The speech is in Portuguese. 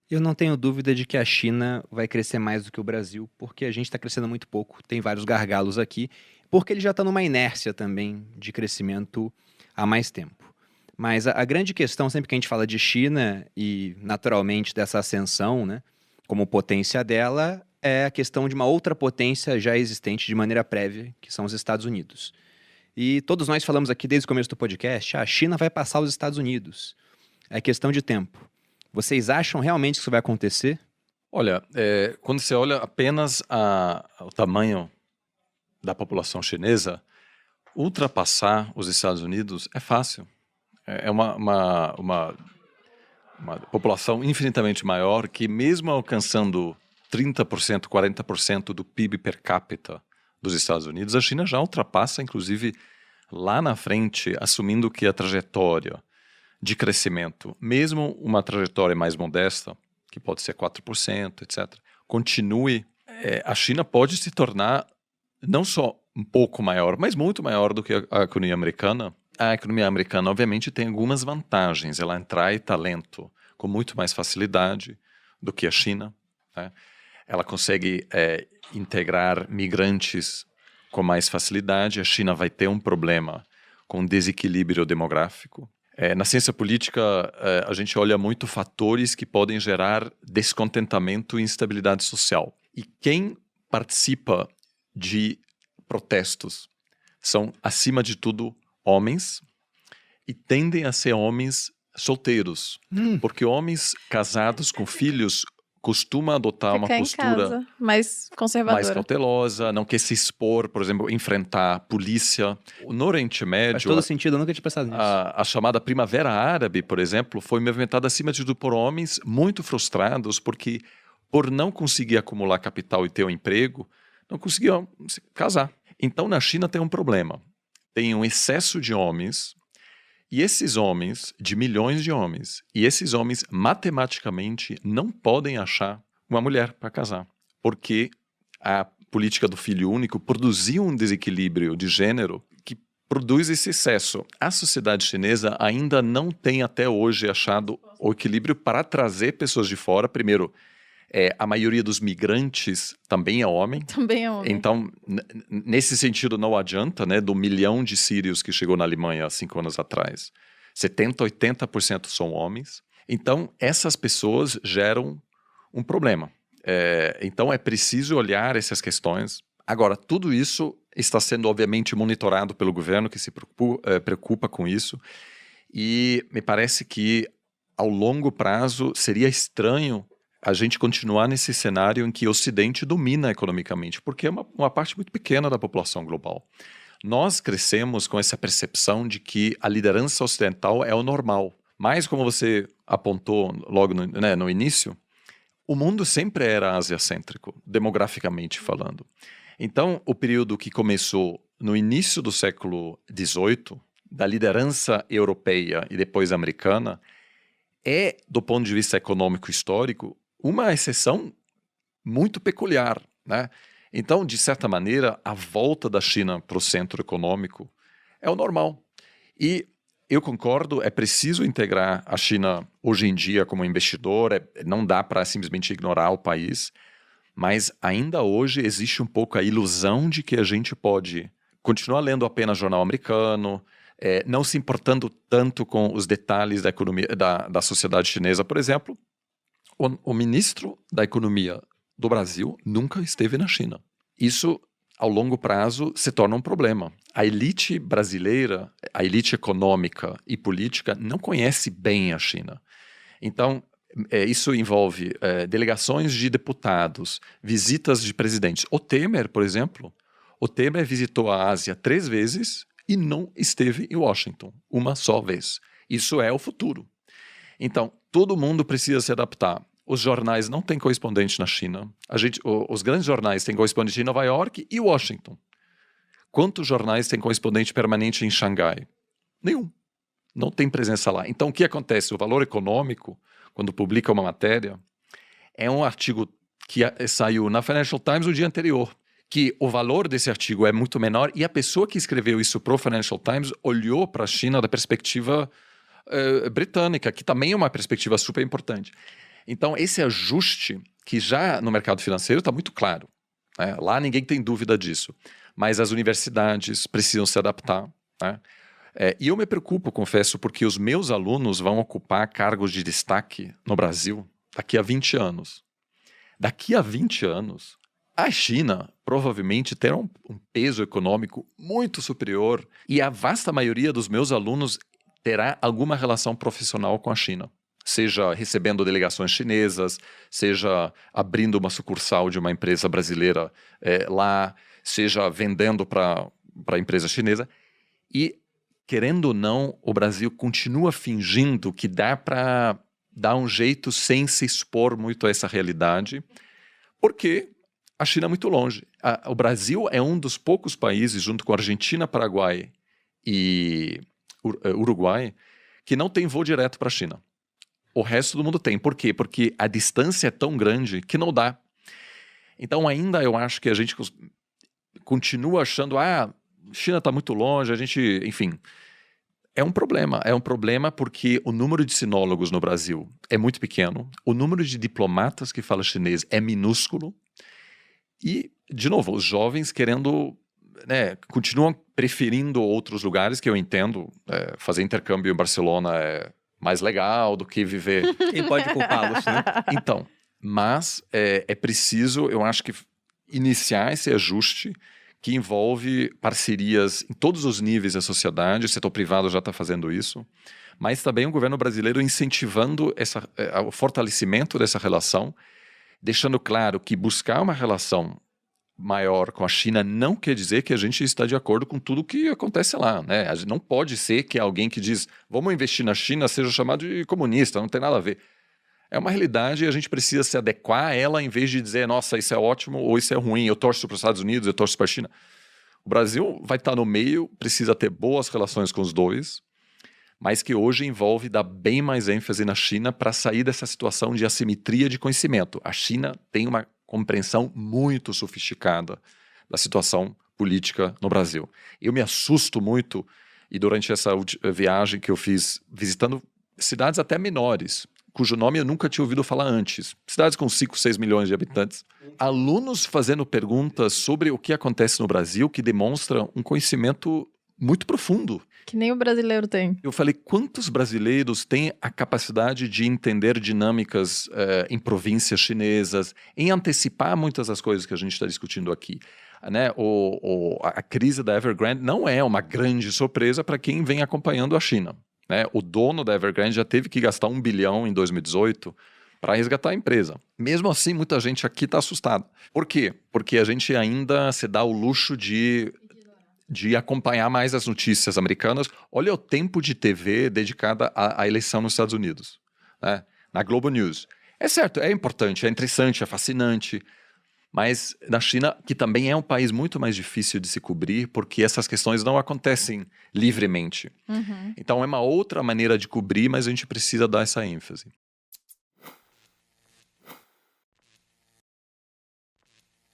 Eu não tenho dúvida de que a China vai crescer mais do que o Brasil, porque a gente está crescendo muito pouco, tem vários gargalos aqui, porque ele já está numa inércia também de crescimento há mais tempo. Mas a grande questão, sempre que a gente fala de China e naturalmente dessa ascensão, né, como potência dela, é a questão de uma outra potência já existente de maneira prévia, que são os Estados Unidos. E todos nós falamos aqui desde o começo do podcast, a China vai passar os Estados Unidos. É questão de tempo. Vocês acham realmente que isso vai acontecer? Olha, quando você olha apenas o tamanho da população chinesa, ultrapassar os Estados Unidos é fácil. É uma população infinitamente maior que, mesmo alcançando 30%, 40% do PIB per capita dos Estados Unidos, a China já ultrapassa, inclusive, lá na frente, assumindo que a trajetória de crescimento, mesmo uma trajetória mais modesta, que pode ser 4%, etc., continue, a China pode se tornar não só um pouco maior, mas muito maior do que a economia americana. A economia americana, obviamente, tem algumas vantagens. Ela atrai talento com muito mais facilidade do que a China, né? Ela consegue integrar migrantes com mais facilidade. A China vai ter um problema com desequilíbrio demográfico. Na ciência política, a gente olha muito fatores que podem gerar descontentamento e instabilidade social. E quem participa de protestos são, acima de tudo, homens, e tendem a ser homens solteiros, porque homens casados com filhos costumam adotar uma Ficar em postura casa, mais conservadora. mais cautelosa, não quer se expor, por exemplo, enfrentar a polícia. No Oriente Faz Médio, todo sentido, eu nunca tinha pensado nisso. a chamada Primavera Árabe, por exemplo, foi movimentada acima de tudo por homens muito frustrados, porque por não conseguir acumular capital e ter um emprego, não conseguiam se casar. Então, na China tem um problema. Tem um excesso de homens, e esses homens, de milhões de homens, e esses homens, matematicamente, não podem achar uma mulher para casar, porque a política do filho único produziu um desequilíbrio de gênero que produz esse excesso. A sociedade chinesa ainda não tem até hoje achado o equilíbrio para trazer pessoas de fora. Primeiro, a maioria dos migrantes também é homem. Também é homem. Então, nesse sentido, não adianta, né? Do 1 milhão de sírios que chegou na Alemanha há 5 anos atrás, 70%, 80% são homens. Então, essas pessoas geram um problema. Então, é preciso olhar essas questões. Agora, tudo isso está sendo, obviamente, monitorado pelo governo, que se preocupa com isso. E me parece que, ao longo prazo, seria estranho a gente continuar nesse cenário em que o Ocidente domina economicamente, porque é uma parte muito pequena da população global. Nós crescemos com essa percepção de que a liderança ocidental é o normal. Mas, como você apontou logo no início, o mundo sempre era asiacêntrico, demograficamente falando. Então, o período que começou no início do século XVIII, da liderança europeia e depois americana, é, do ponto de vista econômico histórico, uma exceção muito peculiar, né? Então, de certa maneira, a volta da China para o centro econômico é o normal. E eu concordo, é preciso integrar a China hoje em dia como investidor, não dá para simplesmente ignorar o país, mas ainda hoje existe um pouco a ilusão de que a gente pode continuar lendo apenas jornal americano, não se importando tanto com os detalhes da economia, da sociedade chinesa. Por exemplo, o ministro da Economia do Brasil nunca esteve na China. Isso, ao longo prazo, se torna um problema. A elite brasileira, a elite econômica e política, não conhece bem a China. Então, isso envolve delegações de deputados, visitas de presidentes. O Temer, por exemplo, visitou a Ásia 3 vezes e não esteve em Washington uma só vez. Isso é o futuro. Então, todo mundo precisa se adaptar. Os jornais não têm correspondente na China. Os grandes jornais têm correspondente em Nova York e Washington. Quantos jornais têm correspondente permanente em Xangai? Nenhum. Não tem presença lá. Então, o que acontece? O valor econômico, quando publica uma matéria, é um artigo que saiu na Financial Times no dia anterior, que o valor desse artigo é muito menor e a pessoa que escreveu isso para o Financial Times olhou para a China da perspectiva britânica, que também é uma perspectiva super importante. Então, esse ajuste, que já no mercado financeiro está muito claro, né? Lá ninguém tem dúvida disso. Mas as universidades precisam se adaptar, né? E eu me preocupo, confesso, porque os meus alunos vão ocupar cargos de destaque no Brasil daqui a 20 anos. Daqui a 20 anos, a China provavelmente terá um peso econômico muito superior e a vasta maioria dos meus alunos terá alguma relação profissional com a China. Seja recebendo delegações chinesas, seja abrindo uma sucursal de uma empresa brasileira lá, seja vendendo para a empresa chinesa. E, querendo ou não, o Brasil continua fingindo que dá para dar um jeito sem se expor muito a essa realidade, porque a China é muito longe. O Brasil é um dos poucos países, junto com a Argentina, Paraguai e Uruguai, que não tem voo direto para a China. O resto do mundo tem. Por quê? Porque a distância é tão grande que não dá. Então, ainda eu acho que a gente continua achando, China está muito longe, enfim. É um problema porque o número de sinólogos no Brasil é muito pequeno, o número de diplomatas que falam chinês é minúsculo e, de novo, os jovens continuam preferindo outros lugares, que eu entendo, fazer intercâmbio em Barcelona é mais legal do que viver... Quem pode culpá-los, né? Então, mas é preciso, eu acho que iniciar esse ajuste que envolve parcerias em todos os níveis da sociedade, o setor privado já está fazendo isso, mas também o governo brasileiro incentivando o fortalecimento dessa relação, deixando claro que buscar uma relação maior com a China não quer dizer que a gente está de acordo com tudo que acontece lá, né? Não pode ser que alguém que diz vamos investir na China seja chamado de comunista, não tem nada a ver. É uma realidade e a gente precisa se adequar a ela em vez de dizer, nossa, isso é ótimo ou isso é ruim, eu torço para os Estados Unidos, eu torço para a China. O Brasil vai estar no meio, precisa ter boas relações com os dois, mas que hoje envolve dar bem mais ênfase na China para sair dessa situação de assimetria de conhecimento. A China tem uma compreensão muito sofisticada da situação política no Brasil. Eu me assusto muito, e durante essa viagem que eu fiz, visitando cidades até menores, cujo nome eu nunca tinha ouvido falar antes. Cidades com 5, 6 milhões de habitantes. Alunos fazendo perguntas sobre o que acontece no Brasil que demonstram um conhecimento muito profundo. Que nem o brasileiro tem. Eu falei, quantos brasileiros têm a capacidade de entender dinâmicas em províncias chinesas, em antecipar muitas das coisas que a gente está discutindo aqui? Né? A crise da Evergrande não é uma grande surpresa para quem vem acompanhando a China. Né? O dono da Evergrande já teve que gastar 1 bilhão em 2018 para resgatar a empresa. Mesmo assim, muita gente aqui está assustada. Por quê? Porque a gente ainda se dá o luxo de acompanhar mais as notícias americanas. Olha o tempo de TV dedicada à eleição nos Estados Unidos, né? Na Globo News. É certo, é importante, é interessante, é fascinante, mas na China, que também é um país muito mais difícil de se cobrir, porque essas questões não acontecem livremente. Uhum. Então é uma outra maneira de cobrir, mas a gente precisa dar essa ênfase.